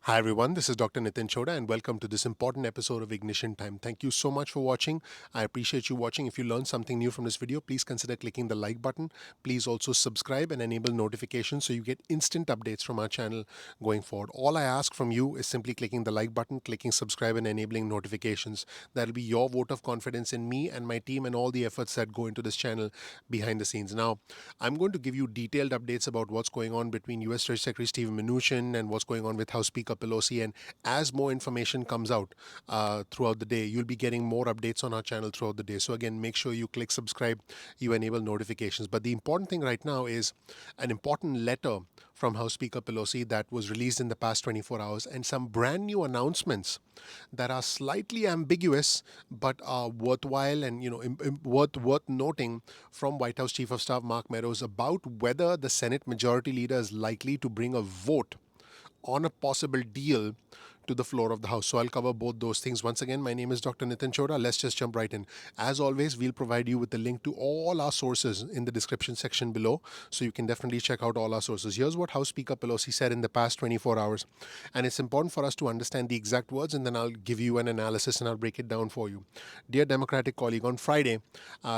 Hi everyone, this is Dr. Nitin Choda and welcome to this important episode of Ignition Time. Thank you so much for watching. I appreciate you watching. If you learned something new from this video, please consider clicking the like button. Please also subscribe and enable notifications so you get instant updates from our channel going forward. All I ask from you is simply clicking the like button, clicking subscribe and enabling notifications. That'll be your vote of confidence in me and my team and all the efforts that go into this channel behind the scenes. Now, I'm going to give you detailed updates about what's going on between US Treasury Secretary Steven Mnuchin and what's going on with House Speaker Pelosi. And as more information comes out throughout the day, you'll be getting more updates on our channel throughout the day. So again, make sure you click subscribe, you enable notifications. But the important thing right now is an important letter from House Speaker Pelosi that was released in the past 24 hours and some brand new announcements that are slightly ambiguous but are worthwhile and worth noting from White House Chief of Staff Mark Meadows about whether the Senate Majority Leader is likely to bring a vote on a possible deal to the floor of the House. So I'll cover both those things. Once again, my name is Dr. Nitin Choda. Let's just jump right in. As always, we'll provide you with the link to all our sources in the description section below, so you can definitely check out all our sources. Here's what House Speaker Pelosi said in the past 24 hours. And it's important for us to understand the exact words, and then I'll give you an analysis and I'll break it down for you. Dear Democratic colleague, on Friday,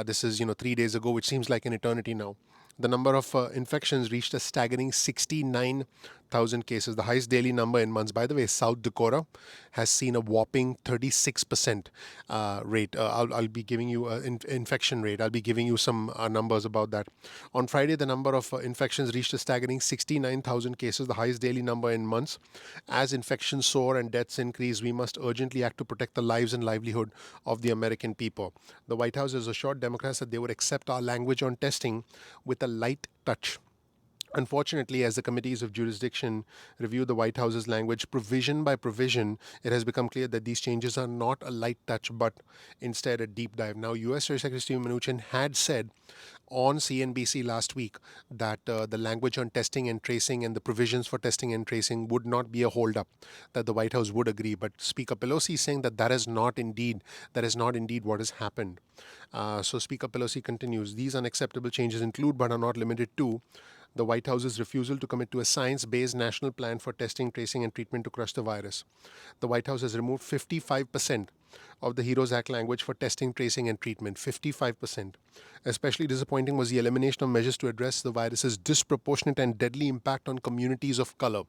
this is 3 days ago, which seems like an eternity now, the number of infections reached a staggering 69,000 cases, the highest daily number in months. By the way, South Dakota has seen a whopping 36% rate. I'll be giving you an infection rate. I'll be giving you some numbers about that. On Friday, the number of infections reached a staggering 69,000 cases, the highest daily number in months. As infections soar and deaths increase, we must urgently act to protect the lives and livelihood of the American people. The White House has assured Democrats that they would accept our language on testing with a light touch. Unfortunately, as the committees of jurisdiction review the White House's language provision by provision, it has become clear that these changes are not a light touch but instead a deep dive. Now, US Treasury Secretary Steve Mnuchin had said on CNBC last week that the language on testing and tracing and the provisions for testing and tracing would not be a holdup, that the White House would agree. But Speaker Pelosi is saying that that is not indeed what has happened. So Speaker Pelosi continues, these unacceptable changes include but are not limited to the White House's refusal to commit to a science based national plan for testing, tracing, and treatment to crush the virus. The White House has removed 55% of the HEROES Act language for testing, tracing, and treatment. 55%. Especially disappointing was the elimination of measures to address the virus's disproportionate and deadly impact on communities of color.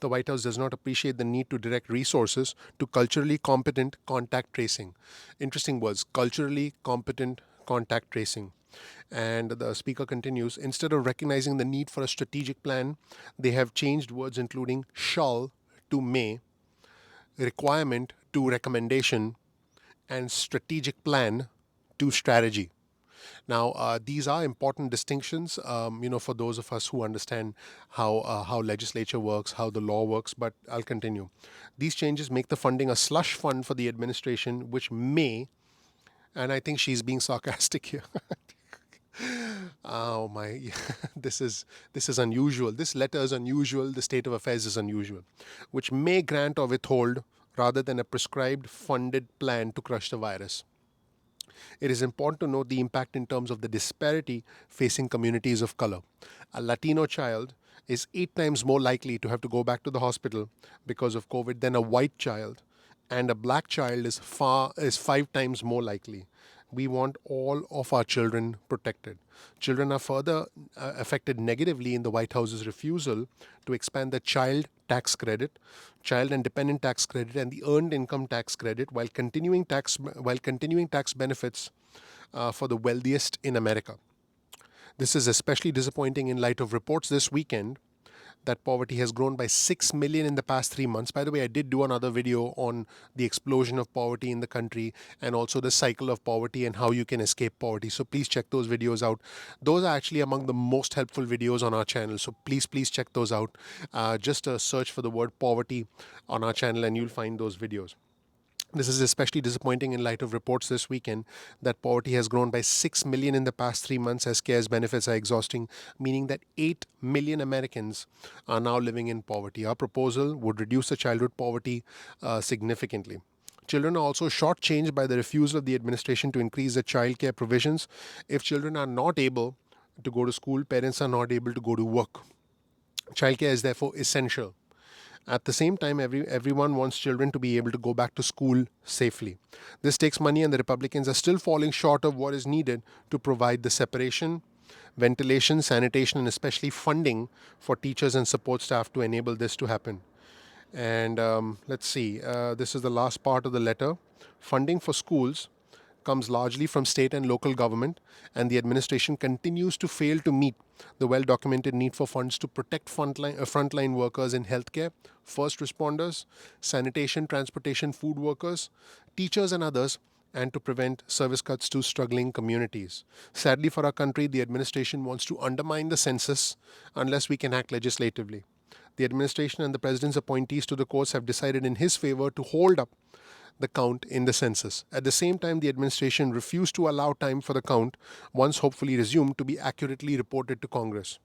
The White House does not appreciate the need to direct resources to culturally competent contact tracing. Interesting words, culturally competent contact tracing. And the speaker continues, instead of recognizing the need for a strategic plan, they have changed words including shall to may, requirement to recommendation, and strategic plan to strategy. Now, these are important distinctions, for those of us who understand how legislature works, how the law works. But I'll continue. These changes make the funding a slush fund for the administration, which may, and I think she's being sarcastic here. Oh my, this is unusual. This letter is unusual. The state of affairs is unusual, which may grant or withhold rather than a prescribed funded plan to crush the virus. It is important to note the impact in terms of the disparity facing communities of color. A Latino child is 8 times more likely to have to go back to the hospital because of COVID than a white child, and a black child is 5 times more likely. We want all of our children protected. Children are further affected negatively in the White House's refusal to expand the child tax credit, child and dependent tax credit, and the earned income tax credit while continuing tax benefits for the wealthiest in America. This is especially disappointing in light of reports this weekend that poverty has grown by 6 million in the past 3 months. By the way, I did do another video on the explosion of poverty in the country and also the cycle of poverty and how you can escape poverty. So please check those videos out. Those are actually among the most helpful videos on our channel. So please check those out. Just search for the word poverty on our channel and you'll find those videos. This is especially disappointing in light of reports this weekend that poverty has grown by 6 million in the past 3 months as CARES benefits are exhausting, meaning that 8 million Americans are now living in poverty. Our proposal would reduce the childhood poverty significantly. Children are also shortchanged by the refusal of the administration to increase the child care provisions. If children are not able to go to school, parents are not able to go to work. Childcare is therefore essential. At the same time, everyone wants children to be able to go back to school safely. This takes money, and the Republicans are still falling short of what is needed to provide the separation, ventilation, sanitation, and especially funding for teachers and support staff to enable this to happen. And let's see, this is the last part of the letter. Funding for schools comes largely from state and local government, and the administration continues to fail to meet the well documented need for funds to protect frontline workers in healthcare, first responders, sanitation, transportation, food workers, teachers, and others, and to prevent service cuts to struggling communities. Sadly for our country, the administration wants to undermine the census unless we can act legislatively. The administration and the president's appointees to the courts have decided in his favor to hold up the count in the census. At the same time, the administration refused to allow time for the count, once hopefully resumed, to be accurately reported to Congress.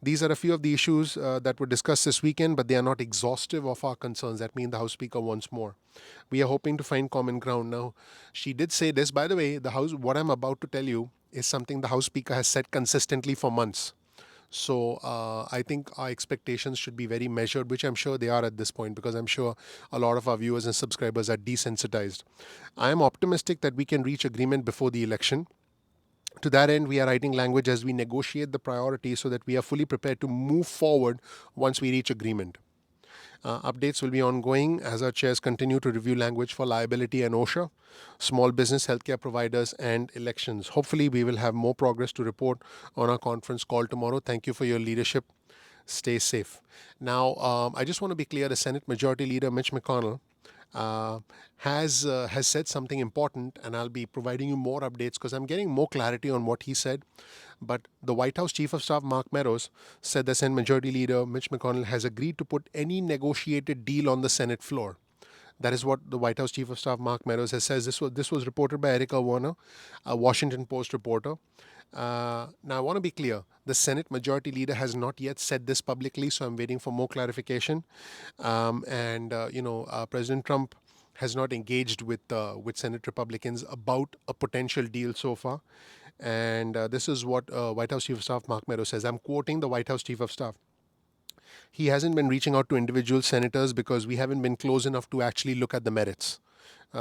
These are a few of the issues that were discussed this weekend, but they are not exhaustive of our concerns. That means the House Speaker wants more. We are hoping to find common ground. Now, she did say this. By the way, the House, what I'm about to tell you is something the House Speaker has said consistently for months. So I think our expectations should be very measured, which I'm sure they are at this point, because I'm sure a lot of our viewers and subscribers are desensitized. I am optimistic that we can reach agreement before the election. To that end, we are writing language as we negotiate the priorities so that we are fully prepared to move forward once we reach agreement. Updates will be ongoing as our chairs continue to review language for liability and OSHA, small business, healthcare providers, and elections. Hopefully, we will have more progress to report on our conference call tomorrow. Thank you for your leadership. Stay safe. Now, I just want to be clear, the Senate Majority Leader Mitch McConnell uh, has said something important, and I'll be providing you more updates because I'm getting more clarity on what he said. But the White House Chief of Staff Mark Meadows said the Senate Majority Leader Mitch McConnell has agreed to put any negotiated deal on the Senate floor. That is what the White House Chief of Staff Mark Meadows has said. This was reported by Erica Warner, a Washington Post reporter. Now, I want to be clear. The Senate Majority Leader has not yet said this publicly, so I'm waiting for more clarification. President Trump has not engaged with Senate Republicans about a potential deal so far. And this is what White House Chief of Staff Mark Meadows says. I'm quoting the White House Chief of Staff. He hasn't been reaching out to individual senators because we haven't been close enough to actually look at the merits.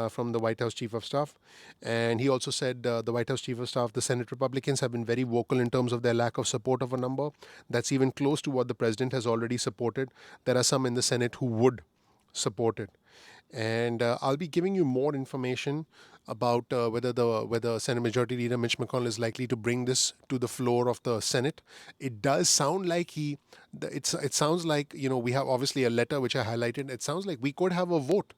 From the White House Chief of Staff. And he also said, the White House Chief of Staff, the Senate Republicans have been very vocal in terms of their lack of support of a number that's even close to what the president has already supported. There are some in the Senate who would support it. And I'll be giving you more information about whether Senate Majority Leader Mitch McConnell is likely to bring this to the floor of the Senate. It does sound like it sounds like, we have obviously a letter which I highlighted. It sounds like we could have a vote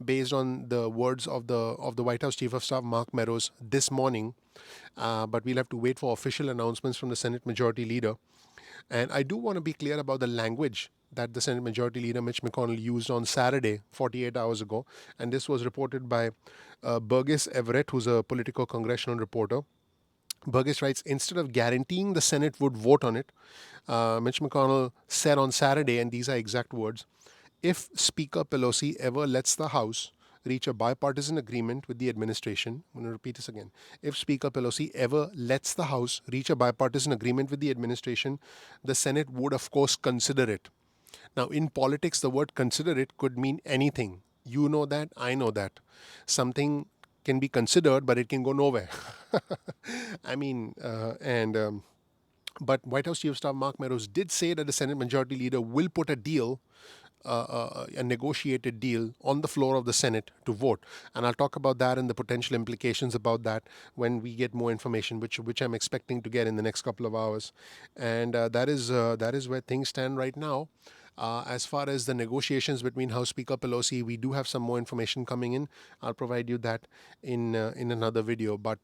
based on the words of the White House Chief of Staff Mark Meadows this morning. But we'll have to wait for official announcements from the Senate Majority Leader. And I do want to be clear about the language that the Senate Majority Leader Mitch McConnell used on Saturday, 48 hours ago. And this was reported by Burgess Everett, who's a political congressional reporter. Burgess writes, instead of guaranteeing the Senate would vote on it, Mitch McConnell said on Saturday, and these are exact words, if Speaker Pelosi ever lets the House reach a bipartisan agreement with the administration, I'm going to repeat this again. If Speaker Pelosi ever lets the House reach a bipartisan agreement with the administration, the Senate would, of course, consider it. Now, in politics, the word consider it could mean anything. You know that, I know that. Something can be considered, but it can go nowhere. I mean, but White House Chief of Staff Mark Meadows did say that the Senate Majority Leader will put a deal, a negotiated deal, on the floor of the Senate to vote. And I'll talk about that and the potential implications about that when we get more information, which I'm expecting to get in the next couple of hours. And that is where things stand right now. As far as the negotiations between House Speaker Pelosi, we do have some more information coming in. I'll provide you that in another video. But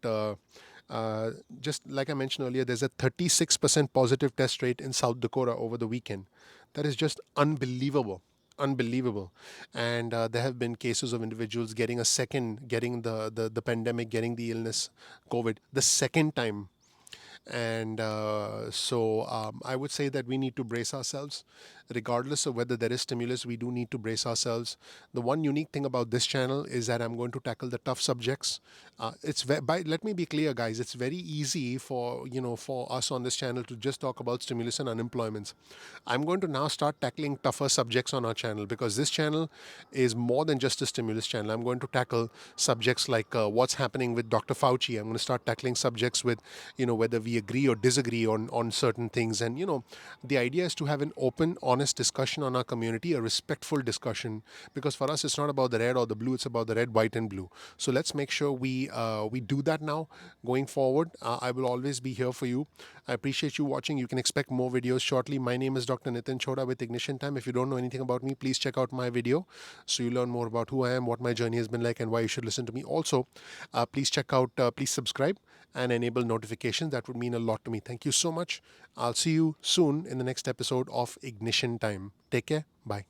just like I mentioned earlier, there's a 36% positive test rate in South Dakota over the weekend. That is just unbelievable. Unbelievable. And there have been cases of individuals getting the pandemic, getting the illness, COVID, the second time. And so I would say that we need to brace ourselves. regardless of whether there is stimulus, we do need to brace ourselves. The one unique thing about this channel is that I'm going to tackle the tough subjects. Let me be clear, guys. It's very easy for for us on this channel to just talk about stimulus and unemployment. I'm going to now start tackling tougher subjects on our channel, because this channel is more than just a stimulus channel. I'm going to tackle subjects like what's happening with Dr. Fauci. I'm going to start tackling subjects with, whether we agree or disagree on certain things. And, the idea is to have an open, honest discussion on our community, a respectful discussion, because for us, it's not about the red or the blue, it's about the red, white, and blue. So let's make sure we do that now going forward. I will always be here for you. I appreciate you watching. You can expect more videos shortly. My name is Dr. Nitin Choda with Ignition Time. If you don't know anything about me, please check out my video so you learn more about who I am, what my journey has been like, and why you should listen to me. Also, please subscribe and enable notifications. That would mean a lot to me. Thank you so much. I'll see you soon in the next episode of Ignition Time. Take care. Bye.